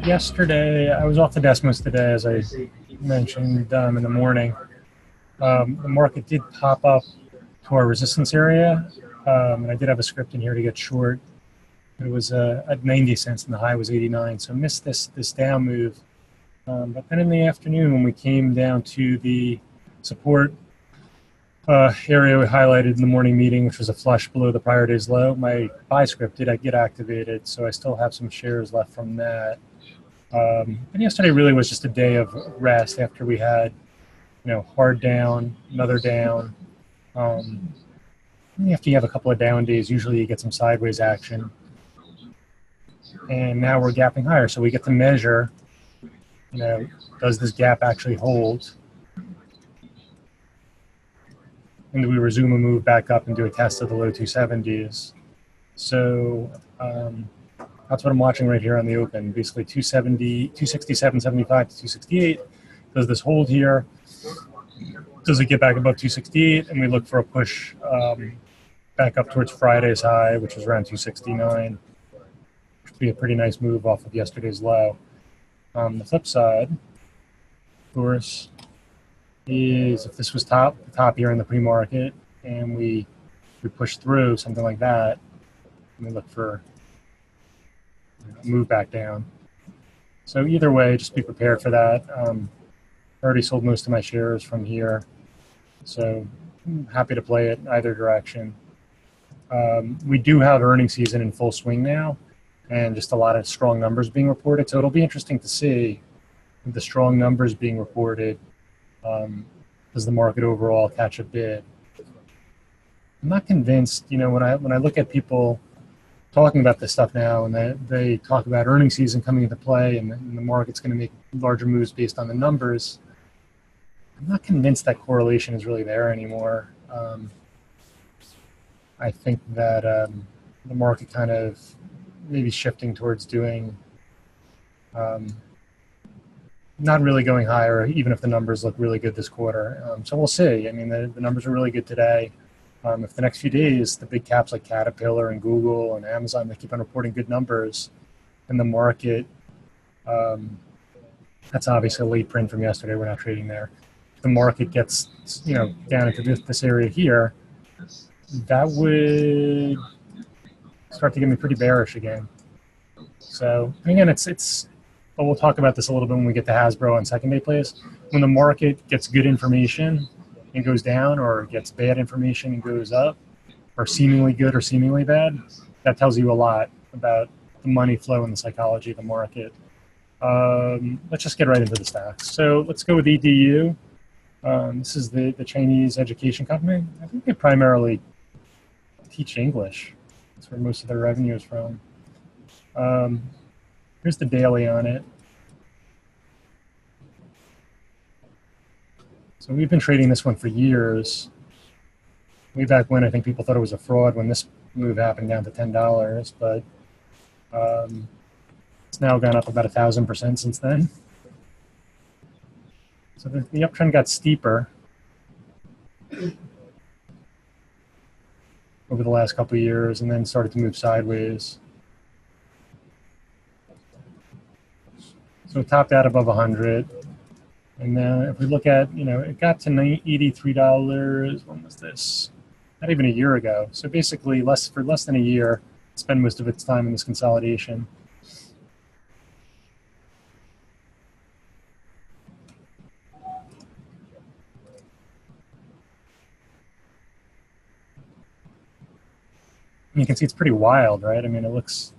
yesterday, I was off the desk most of the day, as I mentioned in the morning. The market did pop up to our resistance area, and I did have a script in here to get short. It was at 90 cents, and the high was 89, so I missed this down move. But then in the afternoon, when we came down to the support area we highlighted in the morning meeting, which was a flush below the prior day's low, my buy script did get activated, so I still have some shares left from that. And yesterday really was just a day of rest after we had, hard down, another down. After you have a couple of down days, usually you get some sideways action. And now we're gapping higher, so we get to measure, does this gap actually hold? And do we resume a move back up and do a test of the low 270s? So that's what I'm watching right here on the open. Basically 267.75 to 268. Does this hold here? Does it get back above 268? And we look for a push back up towards Friday's high, which was around 269. Which would be a pretty nice move off of yesterday's low. The flip side, of course, is if this was top here in the pre-market and we push through something like that, and we look for a move back down. So either way, just be prepared for that. I already sold most of my shares from here, so I'm happy to play it either direction. We do have earnings season in full swing now, and just a lot of strong numbers being reported. So it'll be interesting to see the strong numbers being reported. Does the market overall catch a bid? I'm not convinced. When I look at people talking about this stuff now, and they talk about earnings season coming into play, and the market's going to make larger moves based on the numbers, I'm not convinced that correlation is really there anymore. I think that the market kind of maybe shifting towards doing not really going higher, even if the numbers look really good this quarter. So we'll see. I mean, the numbers are really good today. If the next few days, the big caps like Caterpillar and Google and Amazon, they keep on reporting good numbers, and the market, that's obviously a late print from yesterday. We're not trading there. If the market gets, down into this area here, that would start to get me pretty bearish again. So, and again, but we'll talk about this a little bit when we get to Hasbro on second day plays. When the market gets good information and goes down, or gets bad information and goes up, or seemingly good or seemingly bad, that tells you a lot about the money flow and the psychology of the market. Let's just get right into the stocks. So let's go with EDU. This is the Chinese education company. I think they primarily teach English. That's where most of their revenue is from. Here's the daily on it. So we've been trading this one for years. Way back when, I think people thought it was a fraud when this move happened down to $10, but it's now gone up about 1,000% since then. So the uptrend got steeper over the last couple of years, and then started to move sideways. So it topped out above 100. And then if we look at, it got to $83. When was this? Not even a year ago. So basically, for less than a year, it spent most of its time in this consolidation. And you can see it's pretty wild, right? I mean, it looks,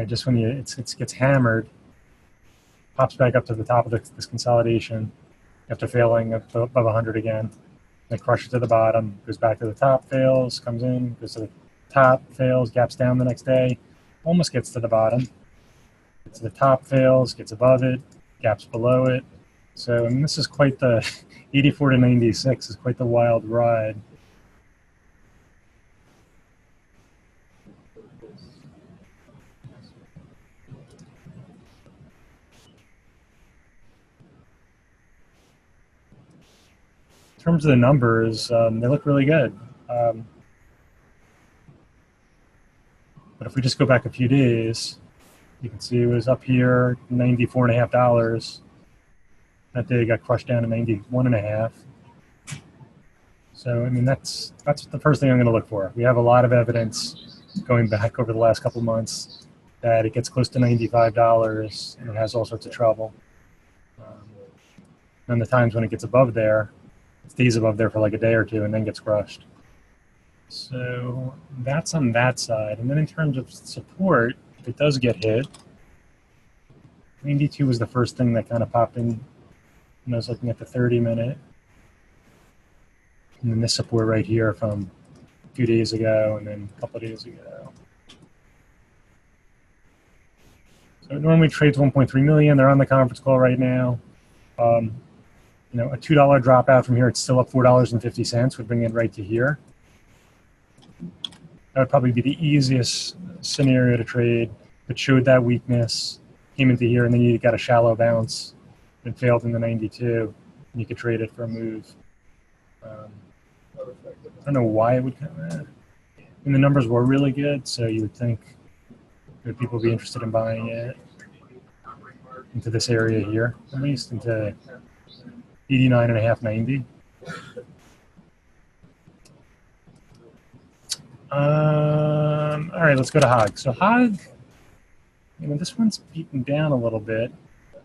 just when it gets hammered, pops back up to the top of this consolidation after failing up above 100 again. Then crushes to the bottom, goes back to the top, fails, comes in, goes to the top, fails, gaps down the next day, almost gets to the bottom. Gets to the top, fails, gets above it, gaps below it. So, I mean, this is quite the 84 to 96 is quite the wild ride. In terms of the numbers, they look really good. But if we just go back a few days, You can see it was up here, $94.50. That day it got crushed down to 91.5. So, I mean, that's the first thing I'm going to look for. We have a lot of evidence going back over the last couple months that it gets close to $95 and it has all sorts of trouble. And the times when it gets above there, it stays above there for like a day or two and then gets crushed. So that's on that side. And then in terms of support, if it does get hit, 92 was the first thing that kind of popped in when I was looking at the 30-minute. And then this support right here from a few days ago and then a couple of days ago. So it normally trades 1.3 million. They're on the conference call right now. You know, a $2 dropout from here, it's still up $4.50, would bring it right to here. That would probably be the easiest scenario to trade. It showed that weakness, came into here, and then you got a shallow bounce and failed in the 92. And you could trade it for a move. I don't know why it would come in. And the numbers were really good, so you would think that people would be interested in buying it into this area here, at least into 89.5, 90. All right, let's go to HOG. So HOG, you know, this one's beaten down a little bit.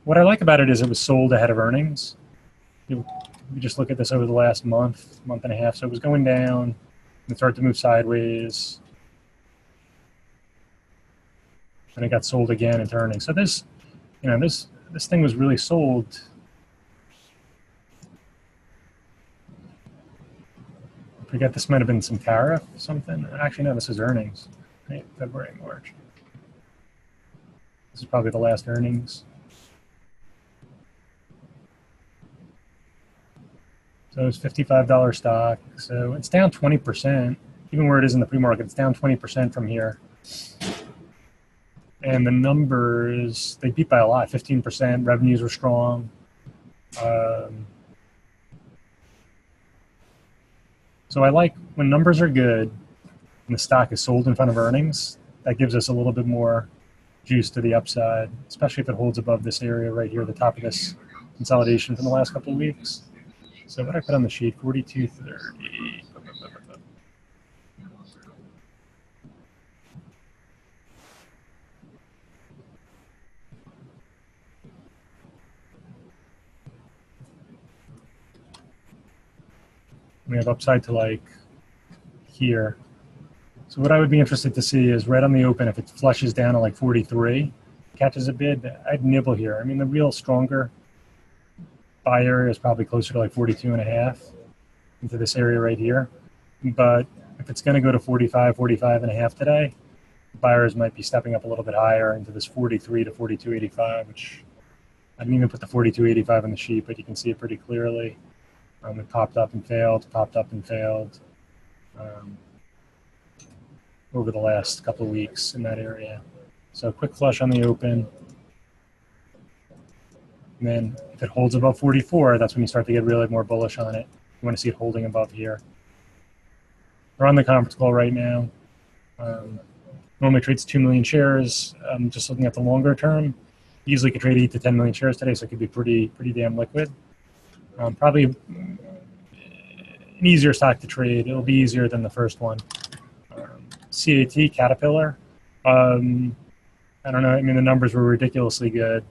What I like about it is it was sold ahead of earnings. We just look at this over the last month and a half. So it was going down, and it started to move sideways. And it got sold again into earnings. So this, you know, this thing was really sold. I forget, this might have been some tariff or something. Actually, no, this is earnings. Right? February, March. This is probably the last earnings. So it's $55 stock. So it's down 20%. Even where it is in the pre-market, it's down 20% from here. And the numbers, they beat by a lot, 15%. Revenues were strong. So I like when numbers are good and the stock is sold in front of earnings, that gives us a little bit more juice to the upside, especially if it holds above this area right here, the top of this consolidation from the last couple of weeks. So what I put on the sheet, 42.30. We have upside to like here. So what I would be interested to see is right on the open, if it flushes down to like 43, catches a bid, I'd nibble here. I mean, the real stronger buy area is probably closer to like 42.5 into this area right here. But if it's going to go to 45, 45.5 today, buyers might be stepping up a little bit higher into this 43 to 42.85, which I didn't even put the 42.85 on the sheet, but you can see it pretty clearly. It popped up and failed, popped up and failed over the last couple of weeks in that area. So quick flush on the open. And then if it holds above 44, that's when you start to get really more bullish on it. You want to see it holding above here. We're on the conference call right now. Normally trades 2 million shares. Just looking at the longer term, easily could trade 8 to 10 million shares today, so it could be pretty damn liquid. Probably an easier stock to trade. It'll be easier than the first one. CAT, Caterpillar. I don't know. I mean, the numbers were ridiculously good.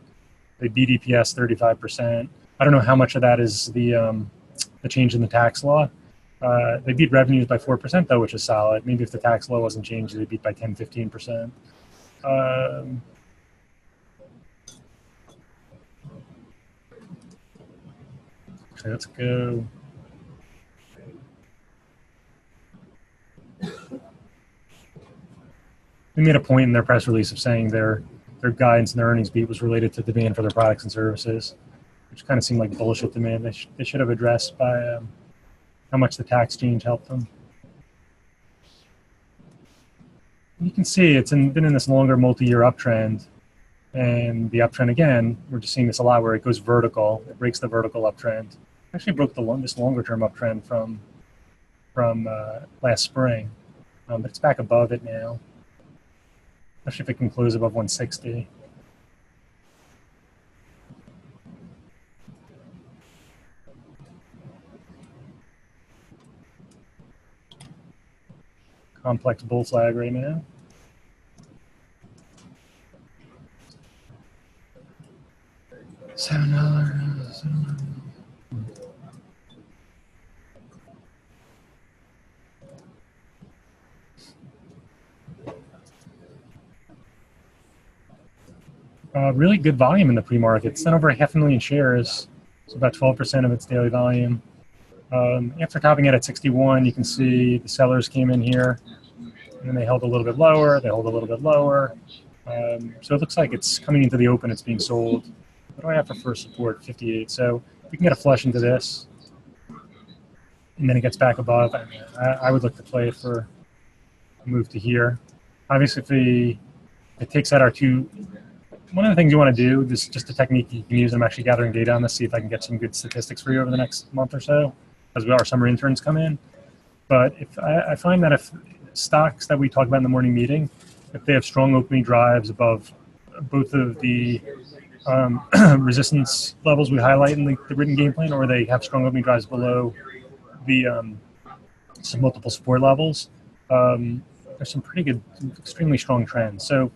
They beat EPS 35%. I don't know how much of that is the change in the tax law. They beat revenues by 4%, though, which is solid. Maybe if the tax law wasn't changed, they beat by 10, 15%. Okay, let's go. They made a point in their press release of saying their guidance and their earnings beat was related to demand for their products and services, which kind of seemed like bullshit to me. They should have addressed by how much the tax change helped them. You can see it's been in this longer multi-year uptrend, and the uptrend again, we're just seeing this a lot where it goes vertical. It breaks the vertical uptrend. Actually broke this longer-term uptrend from last spring, but it's back above it now. Especially if it can close above 160. complex bull flag right now. $7. Really good volume in the pre-market. It's done over 500,000 shares, so about 12% of its daily volume. After topping out at 61, you can see the sellers came in here, and then they held a little bit lower. They hold a little bit lower. So it looks like it's coming into the open. It's being sold. What do I have for first support? 58. So we can get a flush into this, and then it gets back above. I would look to play for a move to here. Obviously, if it takes out our two. One of the things you want to do, this is just a technique you can use. I'm actually gathering data on this, see if I can get some good statistics for you over the next month or so, as our summer interns come in. But if I find that if stocks that we talk about in the morning meeting, if they have strong opening drives above both of the resistance levels we highlight in the written game plan, or they have strong opening drives below the some multiple support levels, there's some pretty good, extremely strong trends. So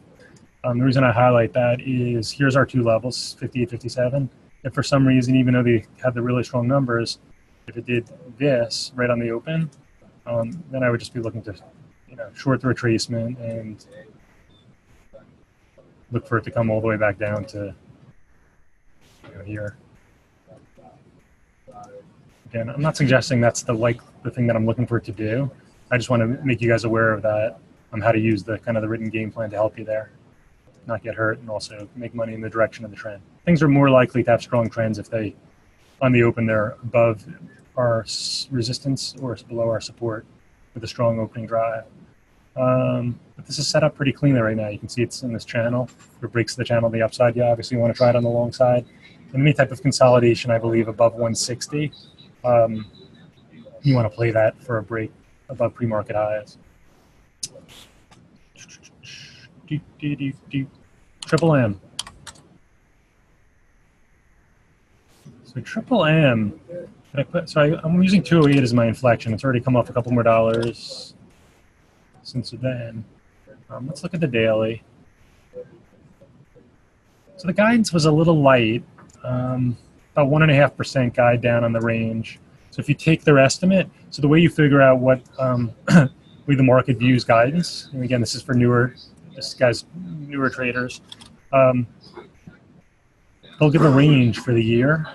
the reason I highlight that is here's our two levels, 58, 57. If for some reason, even though they had the really strong numbers, if it did this right on the open, then I would just be looking to, short the retracement and look for it to come all the way back down to here. Again, I'm not suggesting that's the thing that I'm looking for it to do. I just want to make you guys aware of that, how to use the written game plan to help you there, not get hurt, and also make money in the direction of the trend. Things are more likely to have strong trends if they, on the open, they're above our resistance or below our support with a strong opening drive. But this is set up pretty cleanly right now. You can see it's in this channel. If it breaks the channel on the upside, you obviously want to try it on the long side. And any type of consolidation, I believe, above 160, you want to play that for a break above pre-market highs. Triple M. So Triple M, I'm using 208 as my inflection. It's already come off a couple more dollars since then. Let's look at the daily. So the guidance was a little light, about 1.5% guide down on the range. So if you take their estimate, so the way you figure out what way the market views guidance, and again, this is for newer traders, they'll give a range for the year.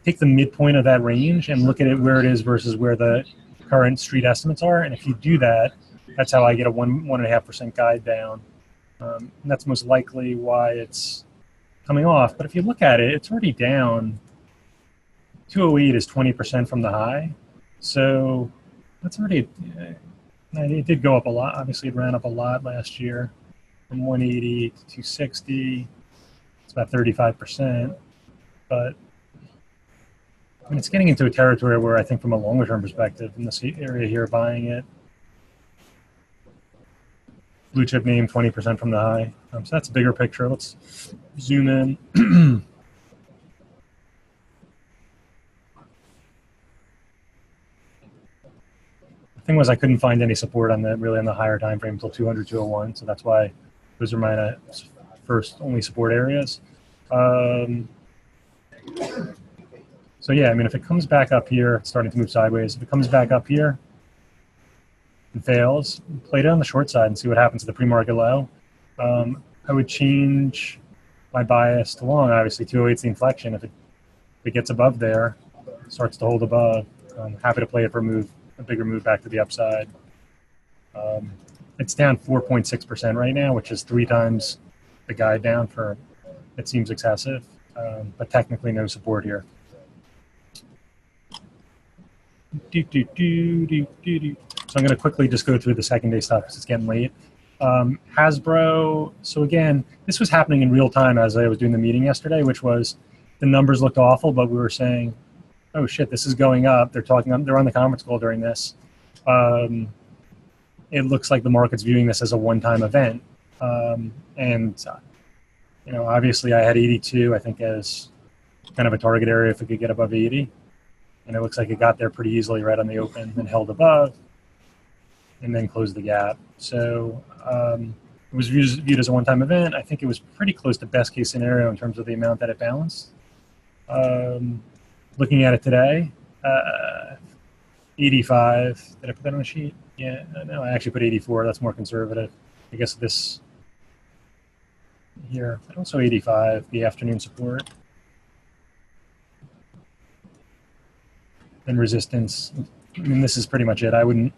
Take the midpoint of that range and look at it where it is versus where the current street estimates are. And if you do that, that's how I get a 1.5% guide down. And that's most likely why it's coming off. But if you look at it, it's already down. 208 is 20% from the high. So that's already, it did go up a lot. Obviously, it ran up a lot last year from 180 to 260. It's about 35%. But it's getting into a territory where I think from a longer term perspective, in this area here, buying it, blue chip name 20% from the high. So that's a bigger picture. Let's zoom in. The thing was, I couldn't find any support on the higher time frame until 200, 201. So that's why those are my first only support areas. So yeah, if it comes back up here, it's starting to move sideways. If it comes back up here and fails, play it on the short side and see what happens to the pre-market low. I would change my bias to long. Obviously, 208 is the inflection. If it gets above there, starts to hold above, I'm happy to play it for a bigger move back to the upside. It's down 4.6% right now, which is 3 times the guide down for, it seems excessive, but technically no support here. So I'm going to quickly just go through the second day stuff because it's getting late. Hasbro, so again, this was happening in real time as I was doing the meeting yesterday, which was the numbers looked awful, but we were saying, oh shit, this is going up. They're on the conference call during this. It looks like the market's viewing this as a one-time event. Obviously I had 82, I think, as kind of a target area if it could get above 80. And it looks like it got there pretty easily right on the open and held above. and then closed the gap. So it was viewed as a one-time event. I think it was pretty close to best case scenario in terms of the amount that it balanced. Looking at it today, 85. Did I put that on the sheet? Yeah, no, I actually put 84. That's more conservative. I guess this here, but also 85, the afternoon support. And resistance. I mean, this is pretty much it. I wouldn't,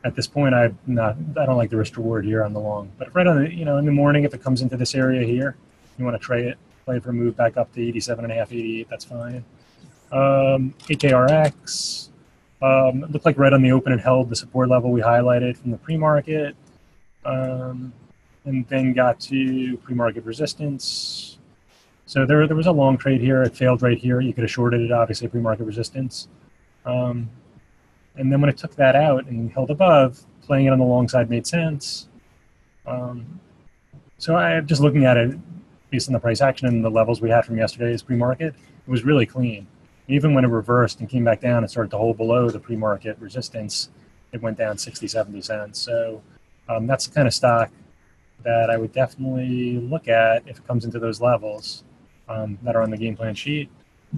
at this point, I don't like the risk reward here on the long. But right on the, in the morning, if it comes into this area here, you want to play it for a move back up to 87.5, 88, that's fine. AKRX, it looked like right on the open it held the support level we highlighted from the pre-market, and then got to pre-market resistance. So there was a long trade here. It failed right here. You could have shorted it, obviously, pre-market resistance. And then when it took that out and held above, playing it on the long side made sense. So I'm just looking at it based on the price action and the levels we had from yesterday's pre-market. It was really clean. Even when it reversed and came back down and started to hold below the pre-market resistance, it went down 60, 70 cents. So that's the kind of stock that I would definitely look at if it comes into those levels that are on the game plan sheet.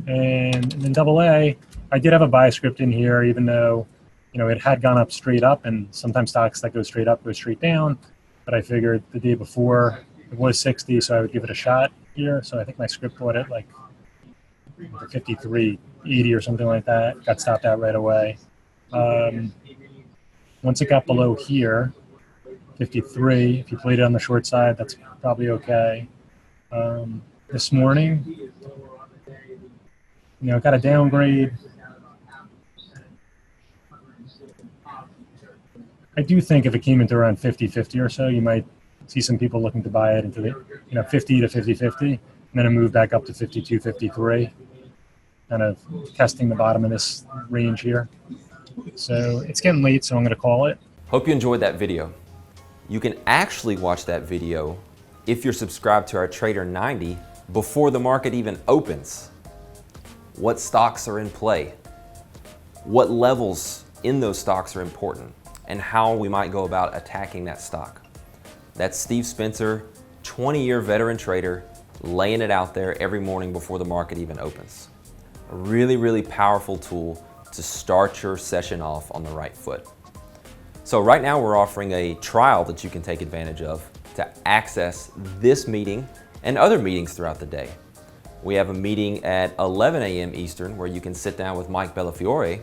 And then AA, I did have a buy script in here, even though it had gone up straight up, and sometimes stocks that go straight up go straight down. But I figured the day before it was 60, so I would give it a shot here. So I think my script bought it like 53.80 or something like that. Got stopped out right away. Once it got below here, 53, if you played it on the short side, that's probably okay. This morning, got a downgrade. I do think if it came into around 50-50 or so, you might see some people looking to buy it into the 50 to 50-50, and then a move back up to 52-53, kind of testing the bottom of this range here. So it's getting late, so I'm going to call it. Hope you enjoyed that video. You can actually watch that video if you're subscribed to our Trader 90 before the market even opens. What stocks are in play, what levels in those stocks are important, and how we might go about attacking that stock. That's Steve Spencer, 20-year veteran trader, laying it out there every morning before the market even opens. A really, really powerful tool to start your session off on the right foot. So right now we're offering a trial that you can take advantage of to access this meeting and other meetings throughout the day. We have a meeting at 11 a.m. Eastern where you can sit down with Mike Bellafiore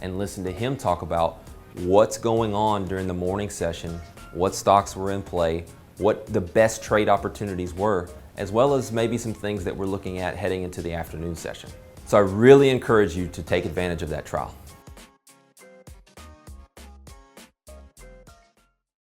and listen to him talk about what's going on during the morning session, what stocks were in play, what the best trade opportunities were, as well as maybe some things that we're looking at heading into the afternoon session. So I really encourage you to take advantage of that trial.